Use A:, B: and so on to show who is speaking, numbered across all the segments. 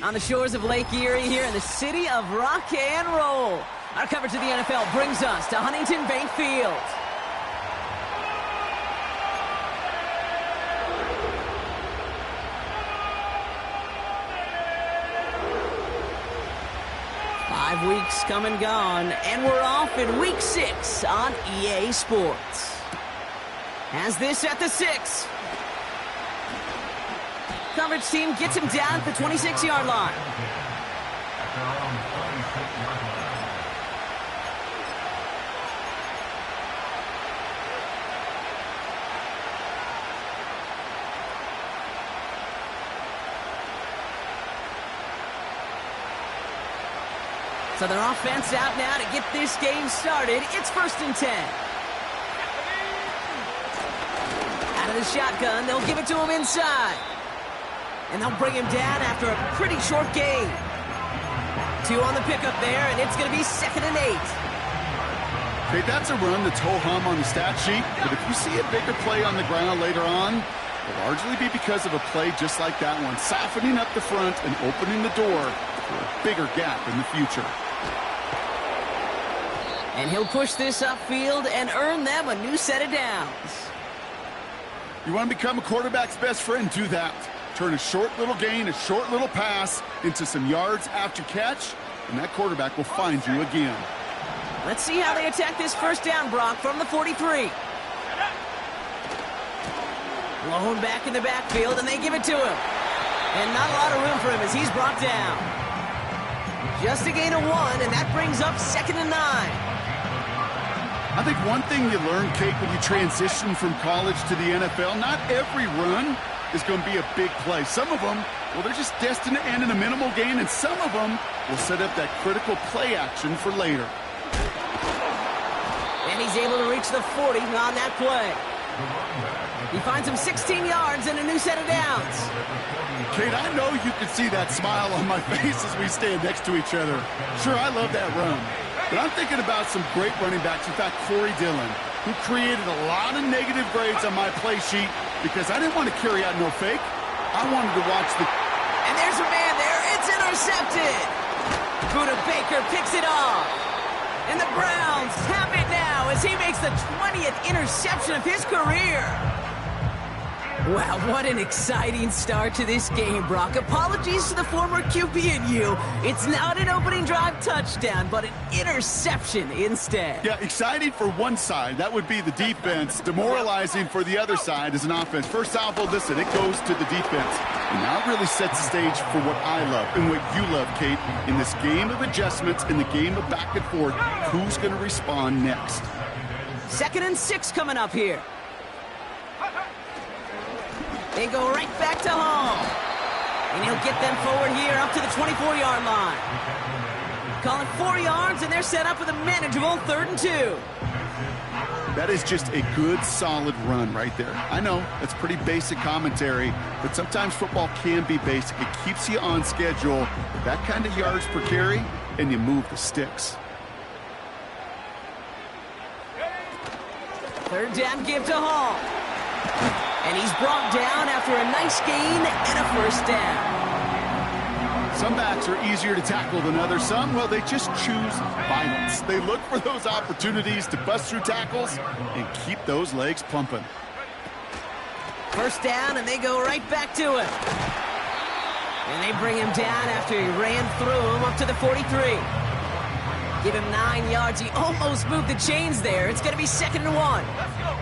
A: On the shores of Lake Erie here in the city of rock and roll. Our coverage of the NFL brings us to Huntington Bank Field. Five weeks come and gone, and we're off in week 6 on EA Sports. Has this at the 6. Coverage team gets him down at the 26-yard line. So their offense out now to get this game started. It's 1st and 10. Out of the shotgun, they'll give it to him inside. And they'll bring him down after a pretty short gain. 2 on the pickup there, and it's going to be 2nd and 8.
B: Okay, that's a run that's ho-hum on the stat sheet, but if you see a bigger play on the ground later on, it'll largely be because of a play just like that one, softening up the front and opening the door for a bigger gap in the future.
A: And he'll push this upfield and earn them a new set of downs.
B: You want to become a quarterback's best friend, do that. Turn a short little gain, a short little pass into some yards after catch, and that quarterback will find you again.
A: Let's see how they attack this first down, Brock, from the 43. Blown back in the backfield, and they give it to him. And not a lot of room for him as he's brought down. Just a gain of 1, and that brings up 2nd and 9.
B: I think one thing you learn, Kate, when you transition from college to the NFL, not every run is going to be a big play. Some of them, well, they're just destined to end in a minimal gain, and some of them will set up that critical play action for later.
A: And he's able to reach the 40 on that play. He finds him 16 yards and a new set of downs.
B: Kate, I know you can see that smile on my face as we stand next to each other. Sure, I love that run. But I'm thinking about some great running backs. In fact, Corey Dillon, who created a lot of negative grades on my play sheet because I didn't want to carry out no fake. I wanted to watch the...
A: And there's a man there. It's intercepted. Buda Baker picks it off. And the Browns have it now as he makes the 20th interception of his career. Wow, what an exciting start to this game, Brock. Apologies to the former QB and you. It's not an opening drive touchdown, but an interception instead.
B: Yeah, exciting for one side. That would be the defense. Demoralizing for the other side as an offense. First salvo, listen, it goes to the defense. And now it really sets the stage for what I love and what you love, Kate. In this game of adjustments, in the game of back and forth, who's going to respond next?
A: 2nd and 6 coming up here. They go right back to Hall. And he'll get them forward here up to the 24-yard line. Calling 4 yards, and they're set up with a manageable 3rd and 2.
B: That is just a good, solid run right there. I know, that's pretty basic commentary, but sometimes football can be basic. It keeps you on schedule, that kind of yards per carry, and you move the sticks.
A: 3rd down give to Hall. And he's brought down after a nice gain and a 1st down.
B: Some backs are easier to tackle than others. Some, well, they just choose violence. They look for those opportunities to bust through tackles and keep those legs pumping.
A: 1st down, and they go right back to him. And they bring him down after he ran through him up to the 43. Give him 9 yards. He almost moved the chains there. It's going to be 2nd and 1. Let's go.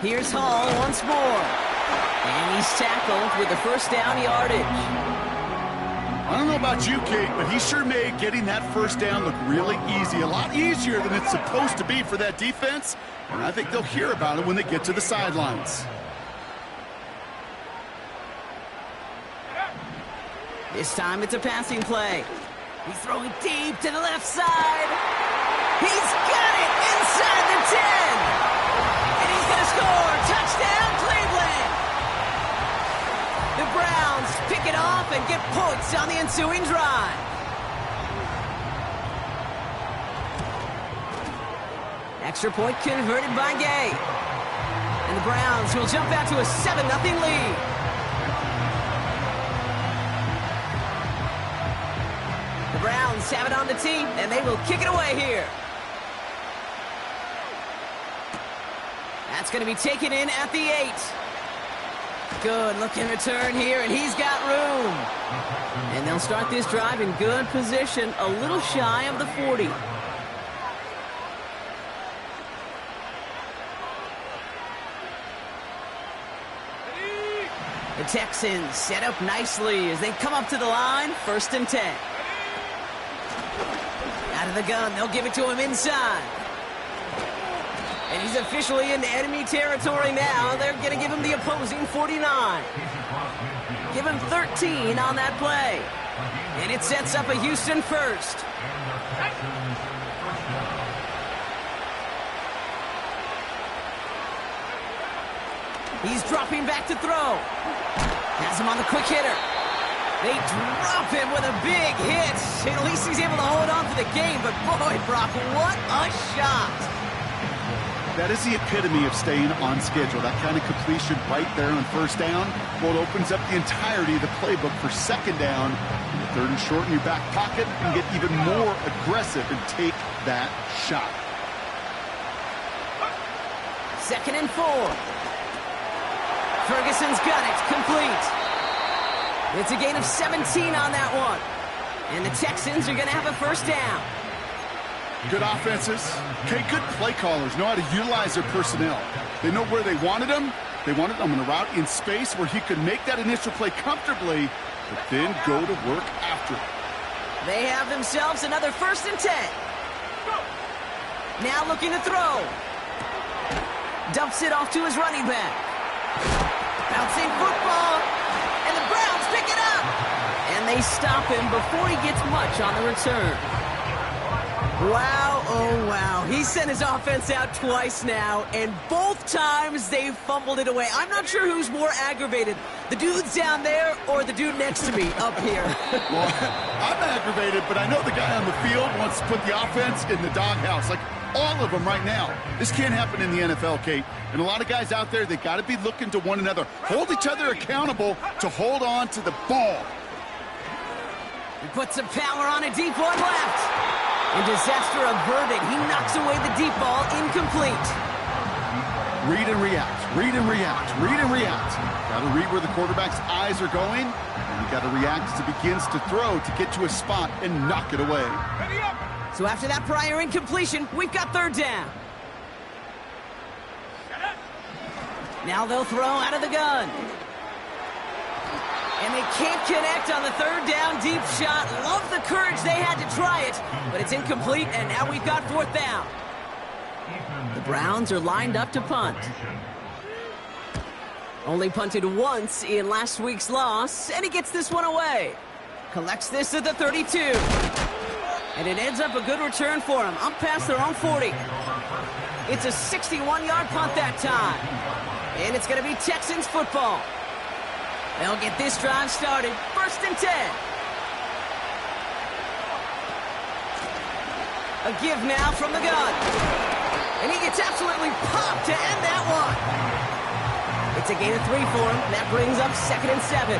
A: Here's Hall once more. And he's tackled with the 1st down yardage.
B: I don't know about you, Kate, but he sure made getting that 1st down look really easy. A lot easier than it's supposed to be for that defense. And I think they'll hear about it when they get to the sidelines.
A: This time it's a passing play. He's throwing deep to the left side. He's got it inside the 10. And he's going to score. Touchdown, Cleveland. The Browns pick it off and get points on the ensuing drive. Extra point converted by Gay. And the Browns will jump out to a 7-0 lead. The Browns have it on the tee, and they will kick it away here. That's going to be taken in at the 8. Good looking return here, and he's got room. And they'll start this drive in good position, a little shy of the 40. The Texans set up nicely as they come up to the line, 1st and 10. Out of the gun, they'll give it to him inside. And he's officially in enemy territory now. They're going to give him the opposing 49. Give him 13 on that play. And it sets up a Houston 1st. He's dropping back to throw. Has him on the quick hitter. They drop him with a big hit. At least he's able to hold on for the game. But boy, Brock, what a shot.
B: That is the epitome of staying on schedule. That kind of completion right there on 1st down. Well, it opens up the entirety of the playbook for 2nd down. 3rd and short in your back pocket. You can get even more aggressive and take that shot.
A: 2nd and 4. Ferguson's got it. Complete. It's a gain of 17 on that one. And the Texans are going to have a 1st down.
B: Good offenses. Okay, good play callers know how to utilize their personnel. They know where they wanted him. They wanted him on a route in space where he could make that initial play comfortably, but then go to work after it.
A: They have themselves another 1st and 10. Now looking to throw. Dumps it off to his running back. Bouncing football. And the Browns pick it up. And they stop him before he gets much on the return. Wow, oh wow. He sent his offense out twice now, and both times they fumbled it away. I'm not sure who's more aggravated, the dudes down there or the dude next to me up here.
B: Well, I'm aggravated, but I know the guy on the field wants to put the offense in the doghouse, like all of them right now. This can't happen in the NFL, Kate. And a lot of guys out there, they got to be looking to one another, hold each other accountable to hold on to the ball.
A: He puts some power on a deep one left. And disaster averted. He knocks away the deep ball, incomplete.
B: Read and react, read and react, read and react. Got to read where the quarterback's eyes are going, and you got to react as it begins to throw to get to a spot and knock it away.
A: So after that prior incompletion, we've got 3rd down. Now they'll throw out of the gun. And they can't connect on the 3rd down deep shot. Love the courage they had to try it, but it's incomplete, and now we've got 4th down. The Browns are lined up to punt. Only punted once in last week's loss, and he gets this one away. Collects this at the 32. And it ends up a good return for him, up past their own 40. It's a 61-yard punt that time. And it's going to be Texans football. They'll get this drive started. 1st and 10. A give now from the gun. And he gets absolutely popped to end that one. It's a gain of 3 for him. That brings up 2nd and 7.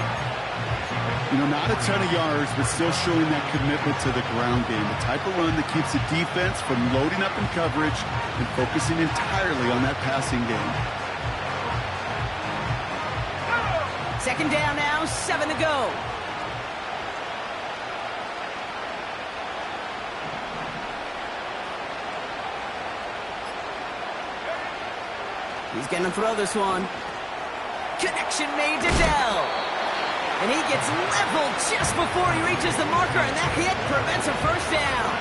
B: You know, not a ton of yards, but still showing that commitment to the ground game. The type of run that keeps the defense from loading up in coverage and focusing entirely on that passing game.
A: 2nd down now, 7 to go. He's going to throw this one. Connection made to Dell. And he gets leveled just before he reaches the marker, and that hit prevents a 1st down.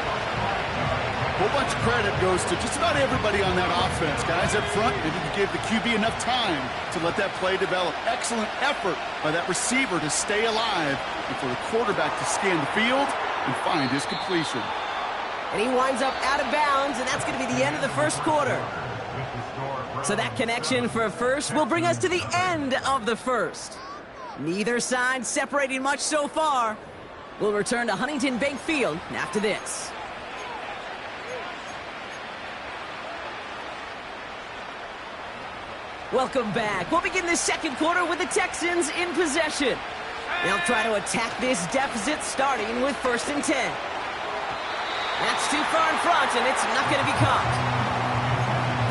B: A whole bunch of credit goes to just about everybody on that offense. Guys up front, they didn't give the QB enough time to let that play develop. Excellent effort by that receiver to stay alive and for the quarterback to scan the field and find his completion.
A: And he winds up out of bounds, and that's going to be the end of the 1st quarter. So that connection for a 1st will bring us to the end of the 1st. Neither side separating much so far. We'll return to Huntington Bank Field after this. Welcome back. We'll begin the second quarter with the Texans in possession. They'll try to attack this deficit starting with 1st and 10. That's too far in front, and it's not going to be caught.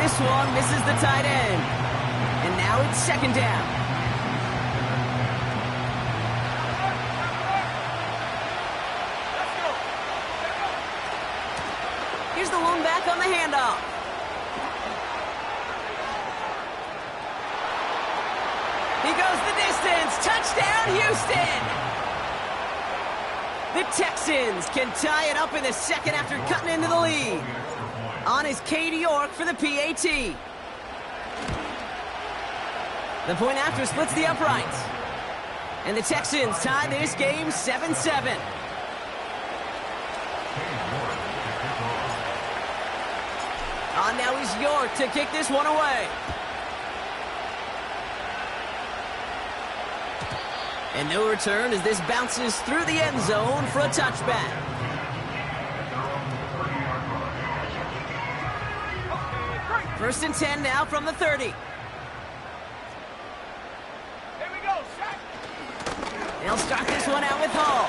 A: This one misses the tight end. And now it's 2nd down. Here's the lone back on the handoff. He goes the distance. Touchdown, Houston! The Texans can tie it up in the second after cutting into the lead. On is Cade York for the PAT. The point after splits the uprights. And the Texans tie this game 7-7. On now is York to kick this one away. And no return as this bounces through the end zone for a touchback. First and 10 now from the 30.
C: Here we go, shot.
A: They'll start this one out with Hall.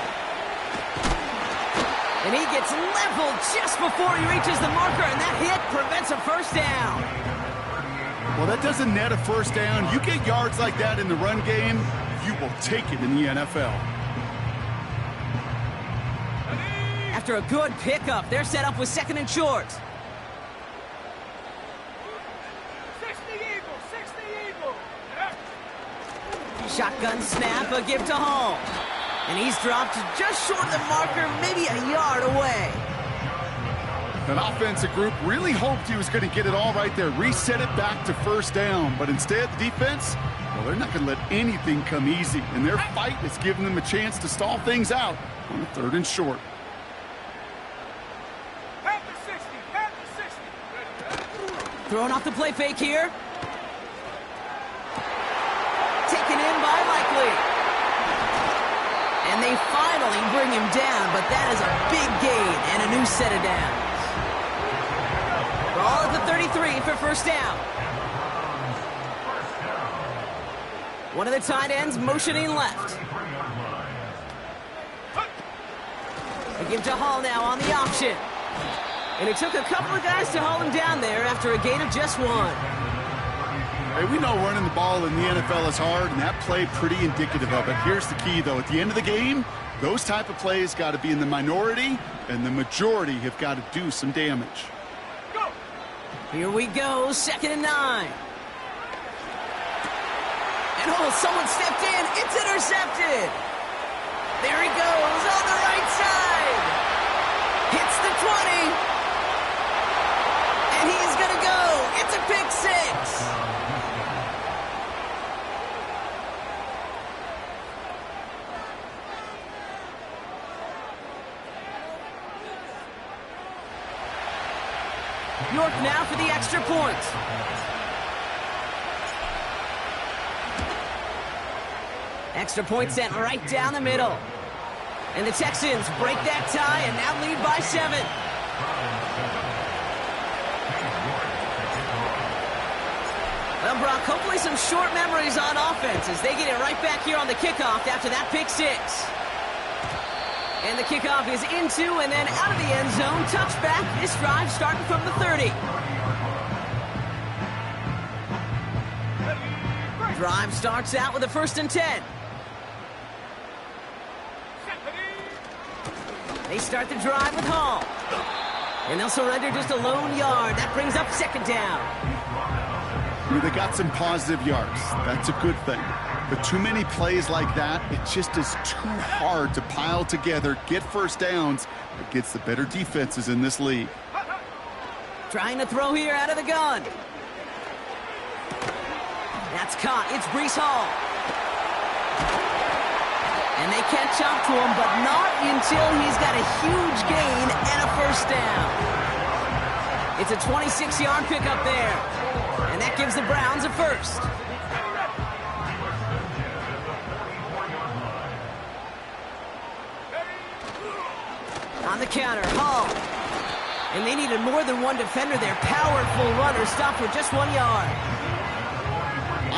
A: And he gets leveled just before he reaches the marker, and that hit prevents a first down.
B: Well, that doesn't net a first down. You get yards like that in the run game, you will take it in the NFL.
A: After a good pickup, they're set up with 2nd and short.
C: 60 Eagles.
A: Shotgun snap, a give to Hall. And he's dropped just short of the marker, maybe a yard away.
B: An offensive group really hoped he was going to get it all right there, reset it back to first down. But instead, the defense, well, they're not going to let anything come easy. And their fight is giving them a chance to stall things out on the 3rd and short.
A: Throwing off the play fake here. Taken in by Likely. And they finally bring him down, but that is a big gain and a new set of downs. Ball at the 33 for first down. One of the tight ends motioning left. A give to Hall now on the option. And it took a couple of guys to haul him down there after a gain of just 1.
B: Hey, we know running the ball in the NFL is hard, and that play pretty indicative of it. Here's the key, though. At the end of the game, those type of plays got to be in the minority, and the majority have got to do some damage.
C: Go.
A: Here we go, 2nd and 9. And someone stepped in. It's intercepted. There he goes on the right side. Hits the 20. And he's going to go. It's a pick 6. York now for the extra point. Extra point sent right down the middle. And the Texans break that tie and now lead by 7. Well, Brock, hopefully some short memories on offense as they get it right back here on the kickoff after that pick 6. And the kickoff is into and then out of the end zone. Touchback. This drive starting from the 30. Drive starts out with a 1st and 10. They start the drive with Hall. And they'll surrender just a lone yard. That brings up 2nd down.
B: I mean, they got some positive yards. That's a good thing. But too many plays like that, it just is too hard to pile together, get first downs against the better defenses in this league.
A: Trying to throw here out of the gun. That's caught. It's Breece Hall. And they catch up to him, but not until he's got a huge gain and a first down. It's a 26-yard pickup there. And that gives the Browns a first. On the counter, Hall. And they needed more than one defender there. Powerful runner stopped with just 1 yard.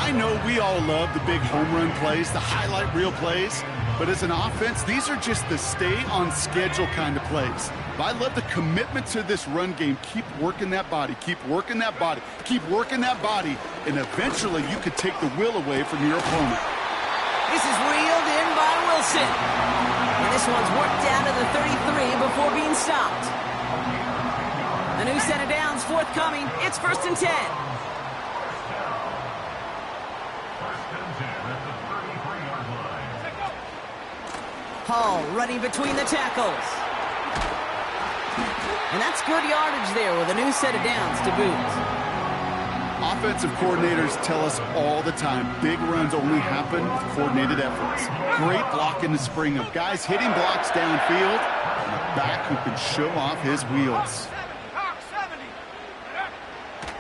B: I know we all love the big home run plays, the highlight reel plays, but as an offense, these are just the stay-on-schedule kind of plays. But I love the commitment to this run game. Keep working that body, keep working that body, keep working that body, and eventually you could take the will away from your opponent.
A: This is reeled in by Wilson. And this one's worked down to the 33 before being stopped. A new set of downs forthcoming. It's 1st and 10. Hall running between the tackles. And that's good yardage there with a new set of downs to boot.
B: Offensive coordinators tell us all the time, big runs only happen with coordinated efforts. Great blocking to spring them. Guys hitting blocks downfield, and a back who can show off his wheels.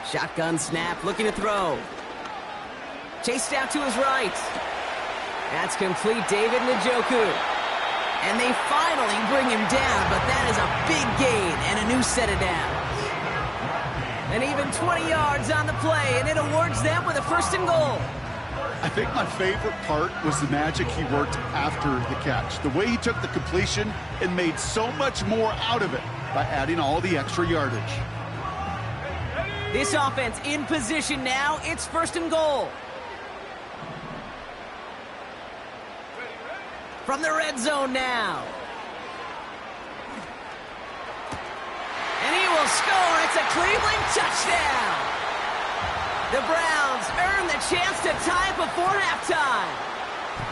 A: Shotgun snap, looking to throw. Chased out to his right. That's complete, David Njoku. And they finally bring him down, but that is a big gain and a new set of downs. And even 20 yards on the play, and it awards them with a 1st and goal.
B: I think my favorite part was the magic he worked after the catch. The way he took the completion and made so much more out of it by adding all the extra yardage.
A: This offense in position now. It's 1st and goal. From the red zone now. And he will score. It's a Cleveland touchdown. The Browns earn the chance to tie it before halftime.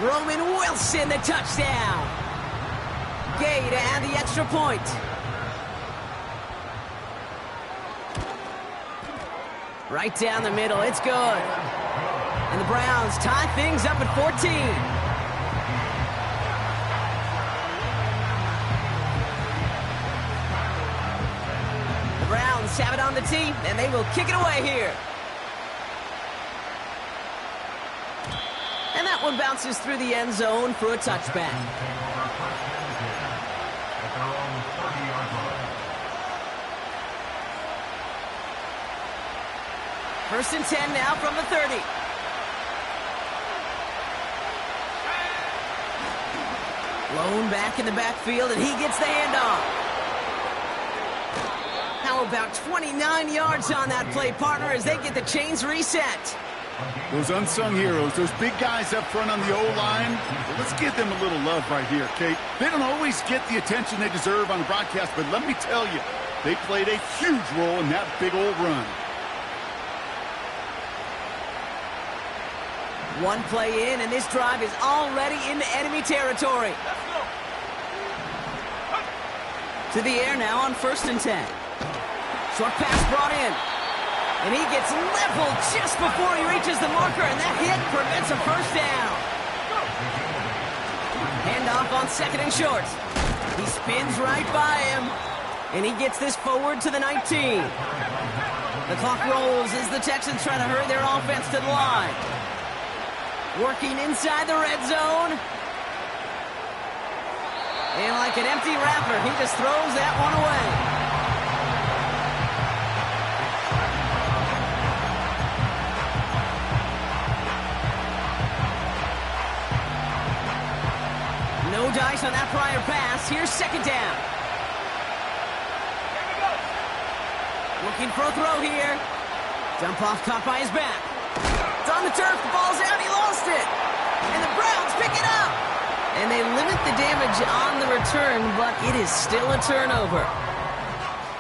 A: Roman Wilson, the touchdown. Gay to add the extra point. Right down the middle. It's good. And the Browns tie things up at 14. Browns have it on the tee, and they will kick it away here. And that one bounces through the end zone for a touchback. First and 10 now from the 30. Lone back in the backfield, and he gets the handoff. How about 29 yards on that play, partner, as they get the chains reset.
B: Those unsung heroes, those big guys up front on the O-line, well, let's give them a little love right here, Kate. They don't always get the attention they deserve on the broadcast, but let me tell you, they played a huge role in that big old run.
A: One play in, and this drive is already into enemy territory. To the air now on 1st and 10. Short pass brought in. And he gets leveled just before he reaches the marker, and that hit prevents a 1st down. Handoff on 2nd and short. He spins right by him, and he gets this forward to the 19. The clock rolls as the Texans try to hurry their offense to the line. Working inside the red zone. And like an empty wrapper, he just throws that one away. No dice on that prior pass. Here's 2nd down. Looking for a throw here. Dump off caught by his back. It's on the turf. The ball's out. He lost it. And the Browns pick it up. And they limit the damage on the return, but it is still a turnover.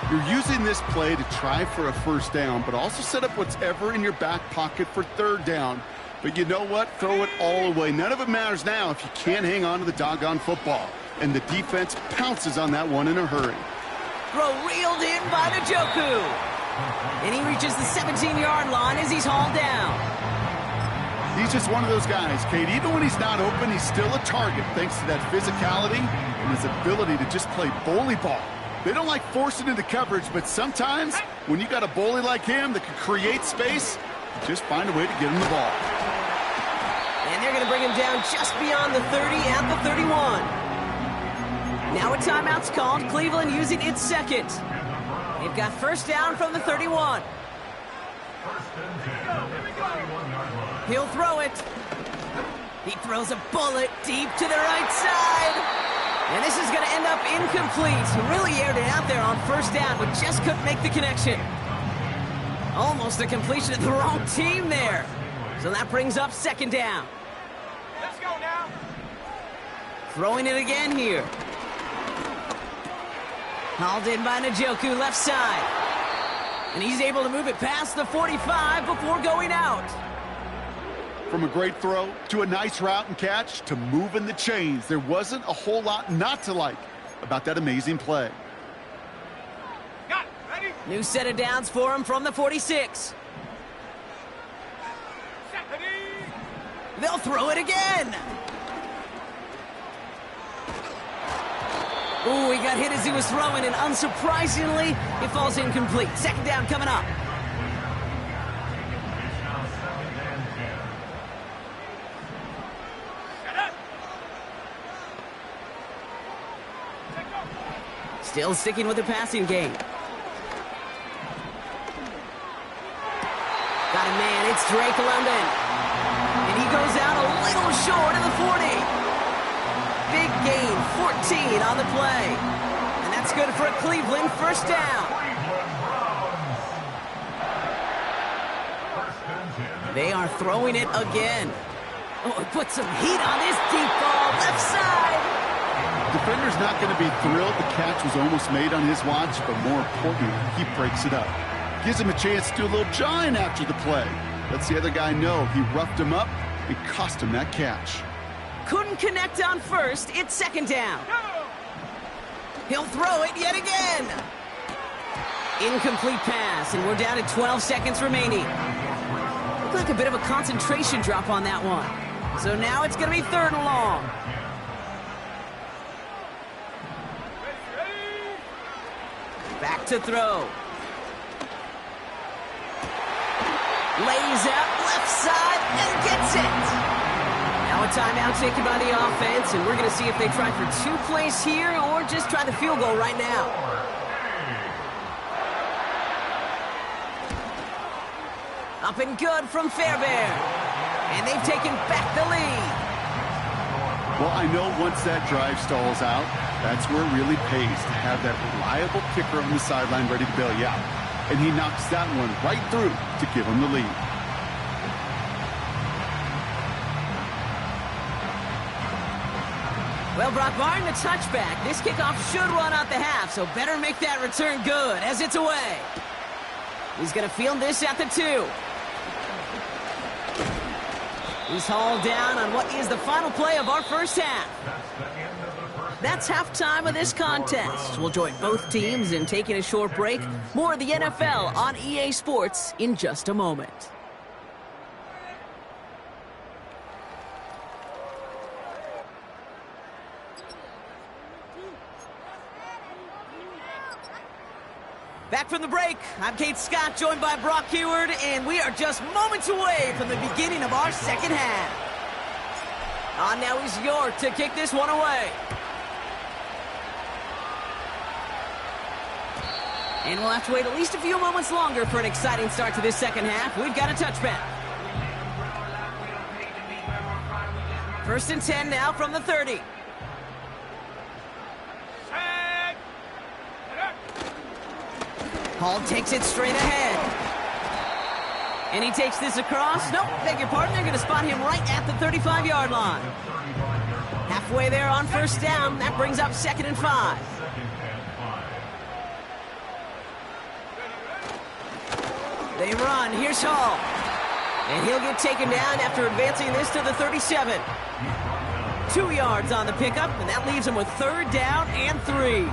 B: You're using this play to try for a 1st down, but also set up what's ever in your back pocket for 3rd down. But you know what? Throw it all away. None of it matters now if you can't hang on to the doggone football. And the defense pounces on that one in a hurry.
A: Throw reeled in by Njoku. And he reaches the 17-yard line as he's hauled down.
B: He's just one of those guys, Kate. Even when he's not open, he's still a target thanks to that physicality and his ability to just play bully ball. They don't like forcing into coverage, but sometimes when you got a bully like him that can create space, you just find a way to get him the ball.
A: And they're going to bring him down just beyond the 30 at the 31. Now a timeout's called. Cleveland using its 2nd. They've got 1st down from the 31. He'll throw it. He throws a bullet deep to the right side. And this is going to end up incomplete. He really aired it out there on first down, but just couldn't make the connection. Almost a completion of the wrong team there. So that brings up second down.
C: Let's go now.
A: Throwing it again here. Hauled in by Njoku, left side. And he's able to move it past the 45 before going out.
B: From a great throw to a nice route and catch to moving the chains, there wasn't a whole lot not to like about that amazing play.
C: Got it. Ready?
A: New set of downs for him from the 46.
C: Set. Ready?
A: They'll throw it again. Ooh, he got hit as he was throwing, and unsurprisingly, it falls incomplete. Second down coming up. Still sticking with the passing game. Got a man, it's Drake London. And he goes out a little short of the 40. Big gain, 14 on the play. And that's good for a Cleveland first down. They are throwing it again. Oh, it put some heat on this deep ball, left side.
B: Defender's not going to be thrilled the catch was almost made on his watch, but more importantly, he breaks it up. Gives him a chance to do a little jawing after the play. Lets the other guy know he roughed him up and cost him that catch.
A: Couldn't connect on first. It's second down. He'll throw it yet again. Incomplete pass, and we're down to 12 seconds remaining. Looked like a bit of a concentration drop on that one. So now it's going to be third and long. Back to throw. Lays out left side and gets it. Now a timeout taken by the offense, and we're going to see if they try for 2 plays here or just try the field goal right now. Up and good from Fairbairn. And they've taken back the lead.
B: Well, I know once that drive stalls out, that's where it really pays to have that reliable kicker on the sideline ready to bail you out. And he knocks that one right through to give him the lead.
A: Well, Brock, barring the touchback, this kickoff should run out the half, so better make that return good as it's away. He's going to field this at the 2. He's hauled down on what is the final play of our first half. That's halftime of this contest. We'll join both teams in taking a short break. More of the NFL on EA Sports in just a moment. Back from the break, I'm Kate Scott, joined by Brock Heward, and we are just moments away from the beginning of our second half. On now is York to kick this one away. And we'll have to wait at least a few moments longer for an exciting start to this second half. We've got a touchback. First and 10 now from the 30. Hall takes it straight ahead. And he takes this across. Nope, beg your pardon. They're going to spot him right at the 35-yard line. Halfway there on first down. That brings up second and 5. They run. Here's Hall. And he'll get taken down after advancing this to the 37. 2 yards on the pickup, and that leaves him with third down and 3.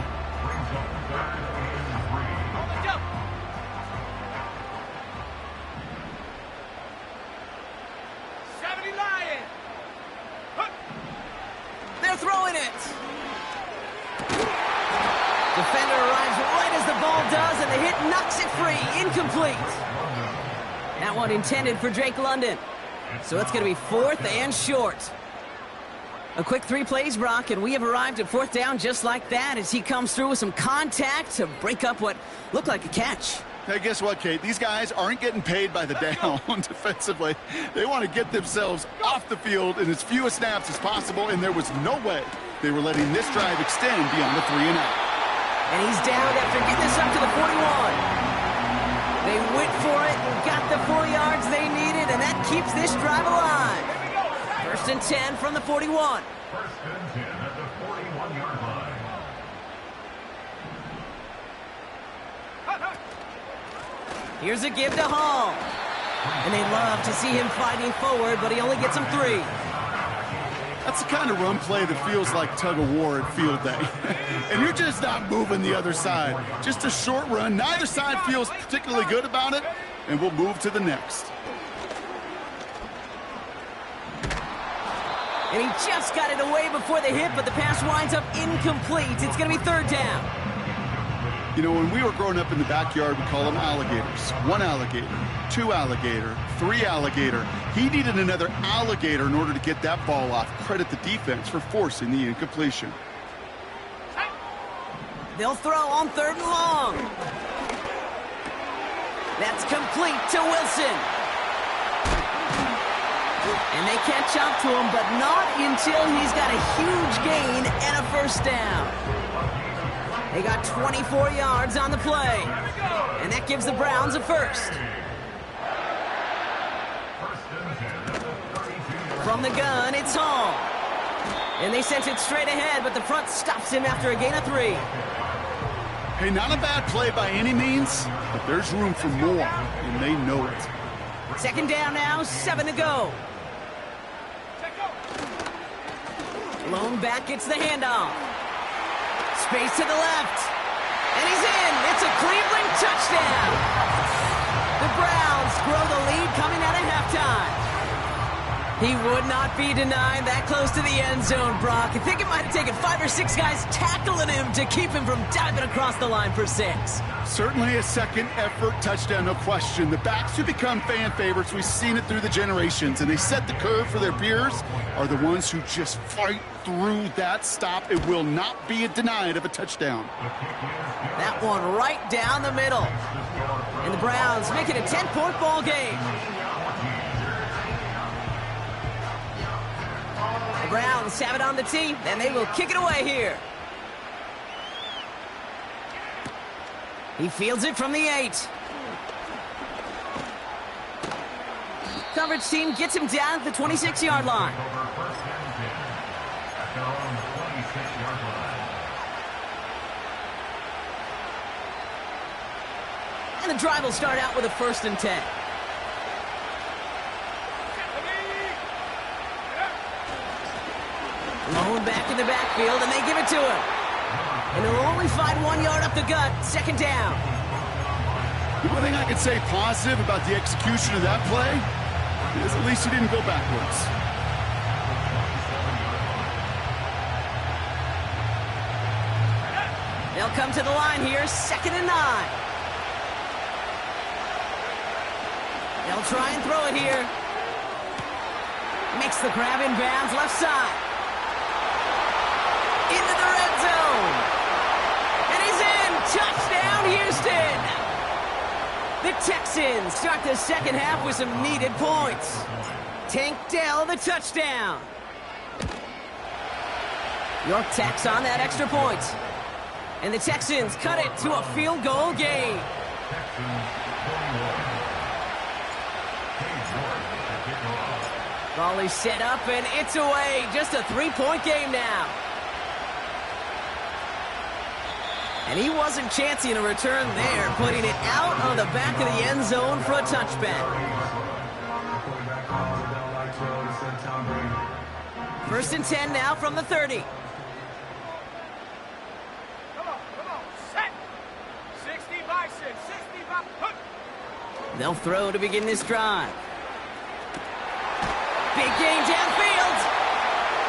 A: They're throwing it. Defender arrives right as the ball does, and the hit knocks it free. Incomplete. That one intended for Drake London. So it's going to be fourth and short. A quick 3 plays, Brock, and we have arrived at fourth down just like that as he comes through with some contact to break up what looked like a catch.
B: Hey, guess what, Kate? These guys aren't getting paid by the down defensively. They want to get themselves off the field in as few snaps as possible, and there was no way they were letting this drive extend beyond the 3 and out.
A: And he's down after getting this up to the 41. They went for it and got the 4 yards they needed, and that keeps this drive alive. 1st and 10 from the 41.
D: 1st and 10 at the 41-yard line.
A: Here's a give to Hall. And they love to see him fighting forward, but he only gets him 3.
B: That's the kind of run play that feels like tug-of-war at field day. And you're just not moving the other side. Just a short run. Neither side feels particularly good about it, and we'll move to the next.
A: And he just got it away before the hit, but the pass winds up incomplete. It's going to be 3rd down.
B: You know, when we were growing up in the backyard, we call them alligators. 1 alligator, 2 alligator, 3 alligator. He needed another alligator in order to get that ball off. Credit the defense for forcing the incompletion.
A: They'll throw on 3rd and long. That's complete to Wilson. And they catch up to him, but not until he's got a huge gain and a 1st down. They got 24 yards on the play. And that gives the Browns a 1st. From the gun, it's Hall. And they sent it straight ahead, but the front stops him after a gain of 3.
B: Hey, not a bad play by any means, but there's room for more, and they know it.
A: 2nd down now, 7 to go. Lone back gets the handoff. Space to the left. And he's in. It's a Cleveland touchdown. The Browns grow the lead coming out of halftime. He would not be denied that close to the end zone, Brock. I think it might have taken 5 or 6 guys tackling him to keep him from diving across the line for 6.
B: Certainly a second effort touchdown, no question. The backs who become fan favorites, we've seen it through the generations, and they set the curve for their peers, are the ones who just fight through that stop. It will not be denied of a touchdown.
A: That one right down the middle. And the Browns make it a 10-point ball game. The Browns have it on the tee, and they will kick it away here. He fields it from the 8. Coverage team gets him down at the 26-yard line. And the drive will start out with a 1st and 10. Lone back in the backfield, and they give it to him. And he'll only find 1 yard up the gut, 2nd down.
B: The one thing I can say positive about the execution of that play is at least he didn't go backwards.
A: They'll come to the line here, 2nd and 9. They'll try and throw it here. Makes the grab in bounds, left side. Into the red zone. And he's in. Touchdown, Houston. The Texans start the 2nd half with some needed points. Tank Dell, the touchdown. York tacks on that extra point. And the Texans cut it to a field goal game. Ball is set up, and it's away. Just a 3-point game now. And he wasn't chancing a return there, putting it out on the back of the end zone for a touchback. 1st and 10 now from the 30.
C: Come on, set. 60 bison, 65.
A: They'll throw to begin this drive. Big gain downfield.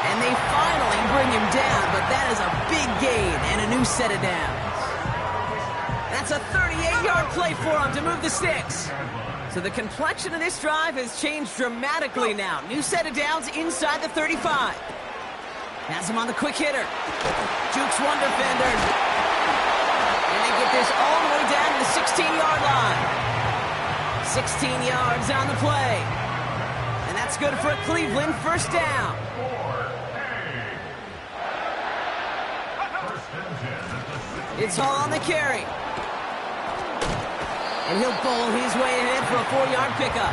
A: And they finally bring him down, but that is a big gain and a new set of downs. That's a 38-yard play for him to move the sticks. So the complexion of this drive has changed dramatically now. New set of downs inside the 35. Has him on the quick hitter. Jukes one defender. And they get this all the way down to the 16-yard line. 16 yards on the play. And that's good for a Cleveland first down. It's Hall on the carry. And he'll bowl his way ahead for a 4-yard pickup.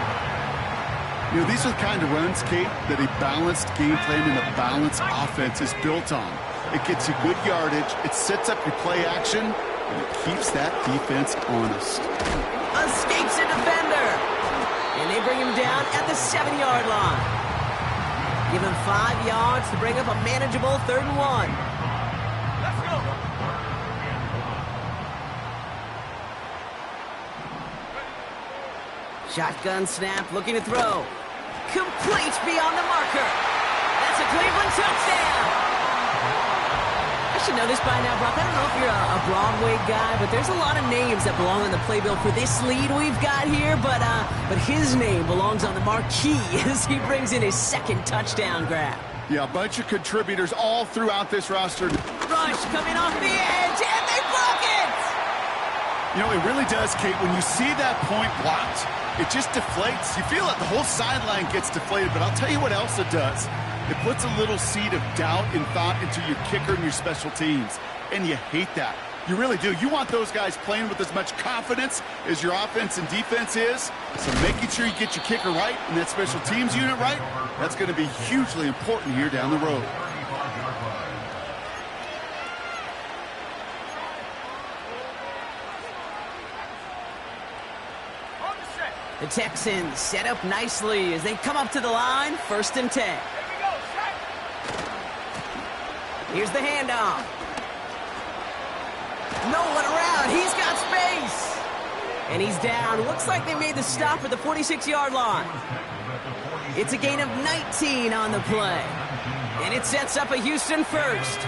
B: You know, these are the kind of runs, Kate, that a balanced game plan and a balanced offense is built on. It gets you good yardage, it sets up your play action, and it keeps that defense honest.
A: Escapes a defender. And they bring him down at the 7-yard line. Give him 5 yards to bring up a manageable 3rd and 1.
C: Let's go.
A: Shotgun snap, looking to throw. Complete beyond the marker. That's a Cleveland touchdown. I should know this by now, Brock. I don't know if you're a Broadway guy, but there's a lot of names that belong on the playbill for this lead we've got here, but his name belongs on the marquee as he brings in his 2nd touchdown grab.
B: Yeah, a bunch of contributors all throughout this roster.
A: Rush coming off the edge, and they block it!
B: You know, it really does, Kate. When you see that point blocked, it just deflates. You feel it. The whole sideline gets deflated, but I'll tell you what else it does. It puts a little seed of doubt and thought into your kicker and your special teams, and you hate that. You really do. You want those guys playing with as much confidence as your offense and defense is, so making sure you get your kicker right and that special teams unit right, that's going to be hugely important here down the road.
A: The Texans set up nicely as they come up to the line, 1st and 10. Here's the handoff. No one around. He's got space. And he's down. Looks like they made the stop at the 46-yard line. It's a gain of 19 on the play. And it sets up a Houston first.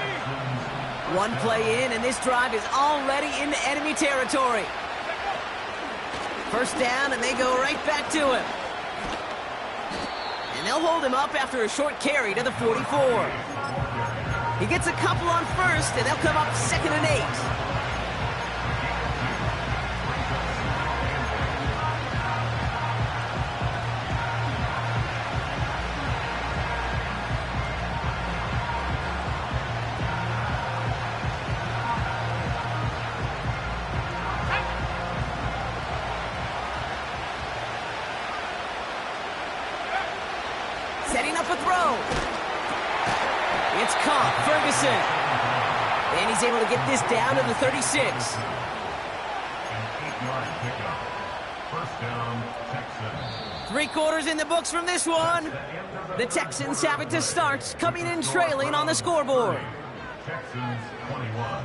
A: 1 play in, and this drive is already into enemy territory. First down, and they go right back to him. And they'll hold him up after a short carry to the 44. He gets a couple on 1st, and they'll come up 2nd and 8. Setting up a throw. It's caught. Ferguson. And he's able to get this down to the 36.
D: An 8-yard pickup. First down, Texans.
A: 3 quarters in the books from this one. The Texans have it to start, coming in trailing on the scoreboard.
D: Texans 21.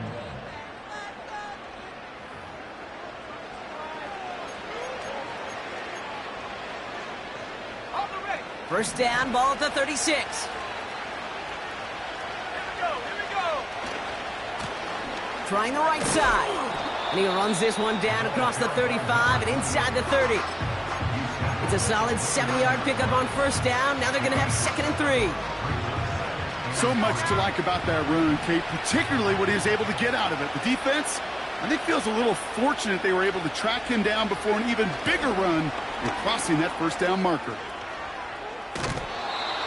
A: First down, ball at the 36.
C: Here we go.
A: Trying the right side. And he runs this one down across the 35 and inside the 30. It's a solid 7-yard pickup on first down. Now they're going to have 2nd and 3.
B: So much to like about that run, Kate, particularly what he was able to get out of it. The defense, I think, feels a little fortunate they were able to track him down before an even bigger run and crossing that first down marker.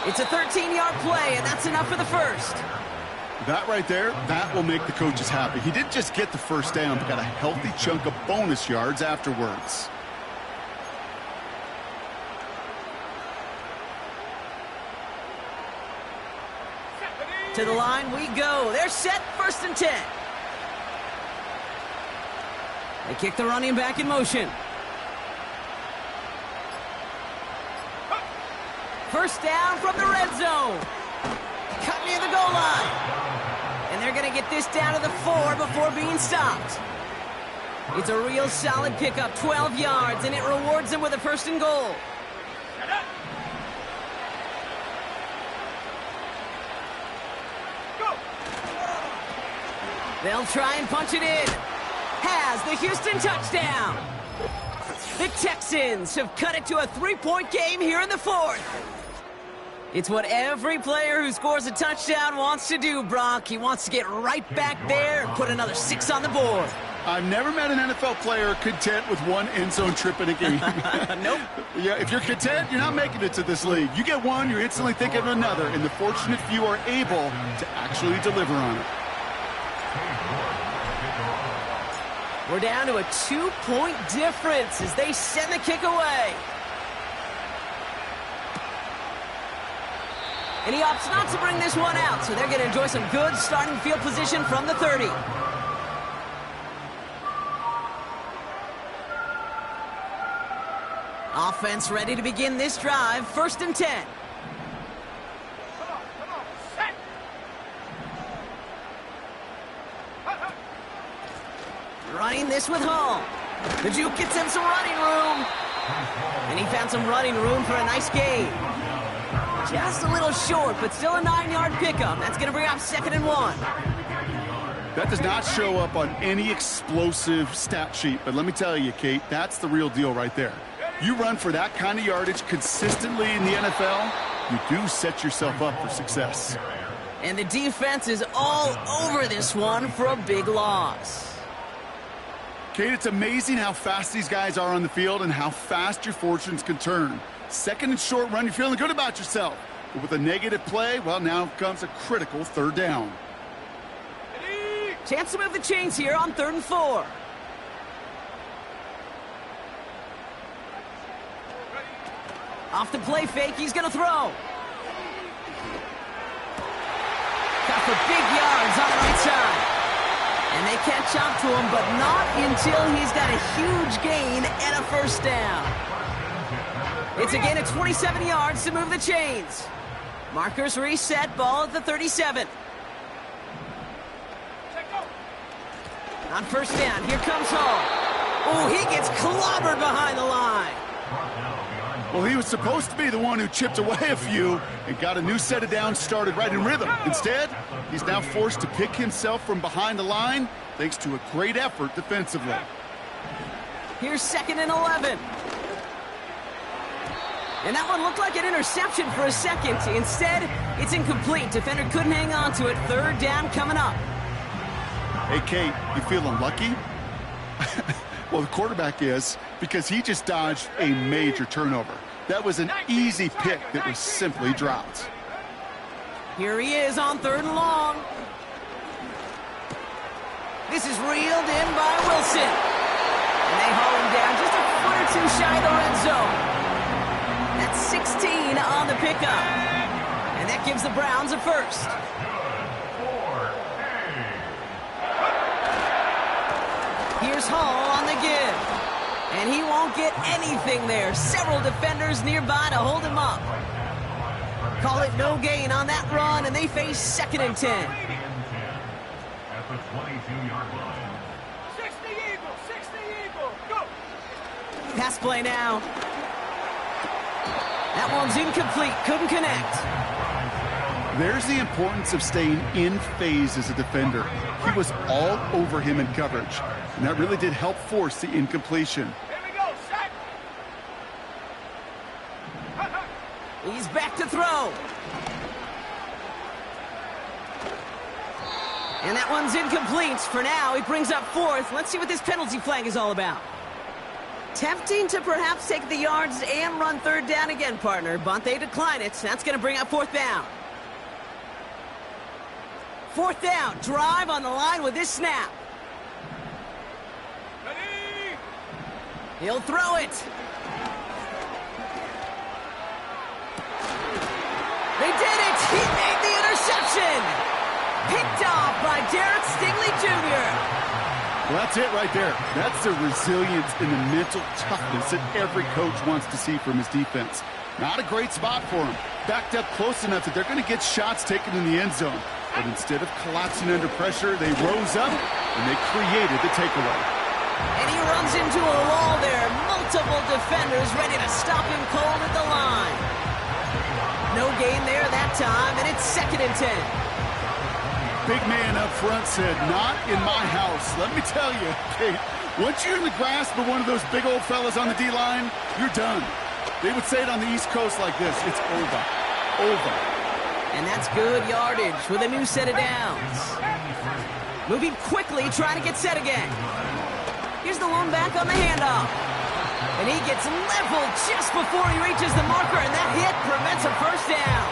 A: It's a 13-yard play, and that's enough for the first.
B: That right there, that will make the coaches happy. He didn't just get the first down, but got a healthy chunk of bonus yards afterwards.
A: To the line we go. They're set, 1st and 10. They kick the running back in motion. First down from the red zone. Cut near the goal line. And they're going to get this down to the 4 before being stopped. It's a real solid pickup, 12 yards, and it rewards them with a 1st and goal. They'll try and punch it in. Has the Houston touchdown. The Texans have cut it to a 3-point game here in the 4th. It's what every player who scores a touchdown wants to do, Brock. He wants to get right back there and put another 6 on the board.
B: I've never met an NFL player content with one end zone trip in a game.
A: Nope.
B: Yeah, if you're content, you're not making it to this league. You get one, you're instantly thinking of another, and the fortunate few are able to actually deliver on it.
A: We're down to a 2-point difference as they send the kick away. And he opts not to bring this one out, so they're going to enjoy some good starting field position from the 30. Offense ready to begin this drive. 1st and 10.
C: Come on, set.
A: Running this with Hall. The juke gets him some running room. And he found some running room for a nice gain. Just a little short, but still a 9-yard pickup. That's going to bring up 2nd and 1.
B: That does not show up on any explosive stat sheet, but let me tell you, Kate, that's the real deal right there. You run for that kind of yardage consistently in the NFL, you do set yourself up for success.
A: And the defense is all over this one for a big loss.
B: Kate, it's amazing how fast these guys are on the field and how fast your fortunes can turn. 2nd and short run, you're feeling good about yourself. But with a negative play, well, now comes a critical 3rd down.
A: Chance to move the chains here on 3rd and 4. Off the play fake, he's going to throw. Got for big yards on the right side. And they catch up to him, but not until he's got a huge gain and a 1st down. It's a gain of 27 yards to move the chains. Markers reset, ball at the 37. On 1st down, here comes Hall. Oh, he gets clobbered behind the line.
B: Well, he was supposed to be the one who chipped away a few and got a new set of downs started right in rhythm. Instead, he's now forced to pick himself from behind the line thanks to a great effort defensively.
A: Here's 2nd and 11. And that one looked like an interception for a second. Instead, it's incomplete. Defender couldn't hang on to it. 3rd down coming up.
B: Hey, Kate, you feeling lucky? Well, the quarterback is, because he just dodged a major turnover. That was an easy pick that was simply dropped.
A: Here he is on 3rd and long. This is reeled in by Wilson. And they haul him down just a foot or two shy of the red zone. That's 16 on the pickup. And that gives the Browns a 1st. Here's Hall on the give. And he won't get anything there. Several defenders nearby to hold him up. Call it no gain on that run, and they face 2nd and 10.
D: At the 22-yard line.
C: 60 Eagle, 60 Eagle, go!
A: Pass play now. That one's incomplete. Couldn't connect.
B: There's the importance of staying in phase as a defender. He was all over him in coverage, and that really did help force the incompletion.
C: Here we go, set!
A: He's back to throw. And that one's incomplete. For now, he brings up 4th. Let's see what this penalty flag is all about. Tempting to perhaps take the yards and run 3rd down again, partner, but they decline it. That's going to bring up 4th down. 4th down, drive on the line with this snap.
C: Ready?
A: He'll throw it. They did it. He made the interception. Picked off by Derek Stingley Jr.
B: Well, that's it right there. That's the resilience and the mental toughness that every coach wants to see from his defense. Not a great spot for him. Backed up close enough that they're going to get shots taken in the end zone. But instead of collapsing under pressure, they rose up and they created the takeaway.
A: And he runs into a wall there. Multiple defenders ready to stop him cold at the line. No gain there that time, and it's 2nd and 10.
B: Big man up front said, not in my house. Let me tell you, Kate, once you're in the grasp of one of those big old fellas on the D-line, you're done. They would say it on the East Coast like this, it's over. Over.
A: And that's good yardage with a new set of downs. Moving quickly, trying to get set again. Here's the lone back on the handoff. And he gets leveled just before he reaches the marker, and that hit prevents a first down.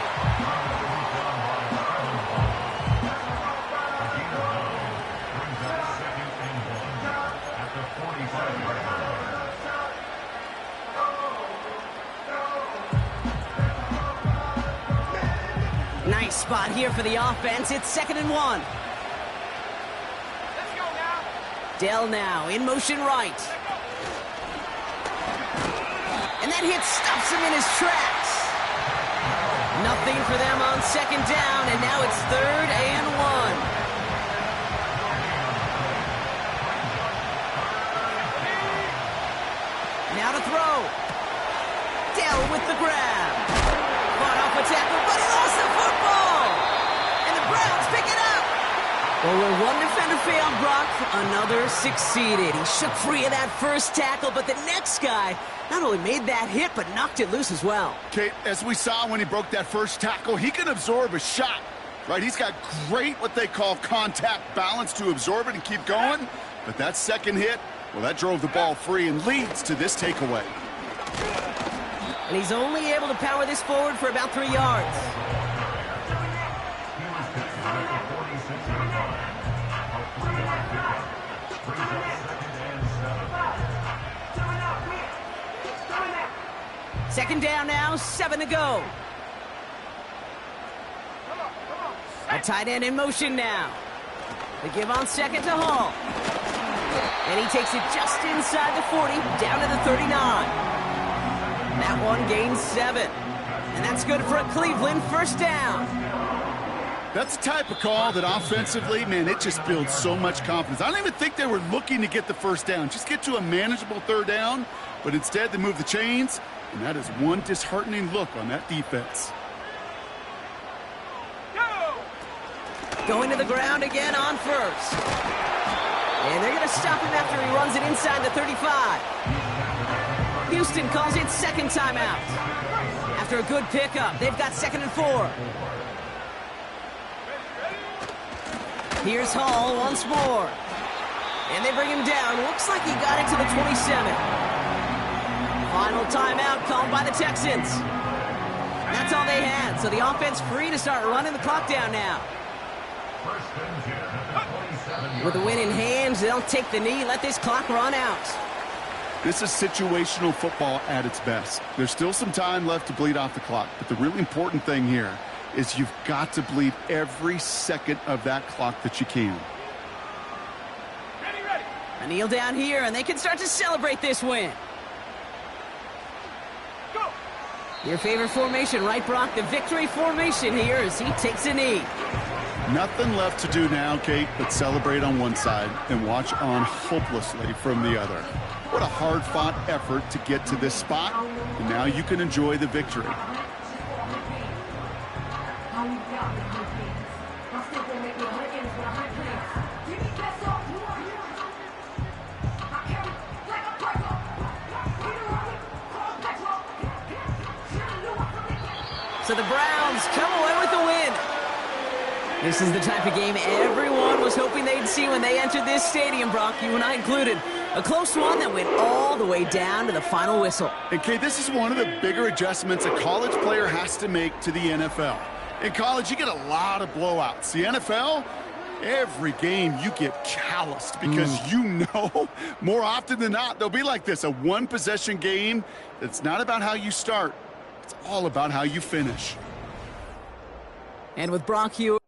A: Nice spot here for the offense. It's 2nd and 1.
C: Let's go now.
A: Dell now in motion right. And that hit stops him in his tracks. Nothing for them on 2nd down, and now it's 3rd and 1. Now to throw. Dell with the grab. Fought off a tackle, but he lost the football. And the Browns pick it up. Well, where one defender failed, Brock, another succeeded. He shook free of that first tackle, but the next guy not only made that hit, but knocked it loose as well.
B: Kate, as we saw when he broke that first tackle, he can absorb a shot, right? He's got great, what they call contact balance to absorb it and keep going. But that second hit, well, that drove the ball free and leads to this takeaway.
A: And he's only able to power this forward for about 3 yards. Second down now, 7 to go. A tight end in motion now. The give on second to Hall. And he takes it just inside the 40, down to the 39. That one gains 7. And that's good for a Cleveland first down.
B: That's the type of call that offensively, man, it just builds so much confidence. I don't even think they were looking to get the first down. Just get to a manageable 3rd down. But instead, they move the chains. And that is one disheartening look on that defense.
A: Going to the ground again on first. And they're going to stop him after he runs it inside the 35. Houston calls it 2nd timeout. After a good pickup, they've got 2nd and 4. Here's Hall once more. And they bring him down. Looks like he got it to the 27. Final timeout called by the Texans. That's all they had, so the offense free to start running the clock down now. With the win in hand, they'll take the knee, let this clock run out.
B: This is situational football at its best. There's still some time left to bleed off the clock, but the really important thing here is you've got to bleed every second of that clock that you can.
C: Ready.
A: A kneel down here, and they can start to celebrate this win.
C: Go.
A: Your favorite formation, right, Brock? The victory formation here as he takes a knee.
B: Nothing left to do now, Kate, but celebrate on one side and watch on hopelessly from the other. What a hard-fought effort to get to this spot, and now you can enjoy the victory.
A: So the Browns come away with the win. This is the type of game everyone was hoping they'd see when they entered this stadium, Brock, you and I included. A close one that went all the way down to the final whistle.
B: And, Kate, this is one of the bigger adjustments a college player has to make to the NFL. In college, you get a lot of blowouts. The NFL, every game you get calloused because you know more often than not they'll be like this, a one-possession game. It's not about how you start. It's all about how you finish.
A: And with Brock Hughes.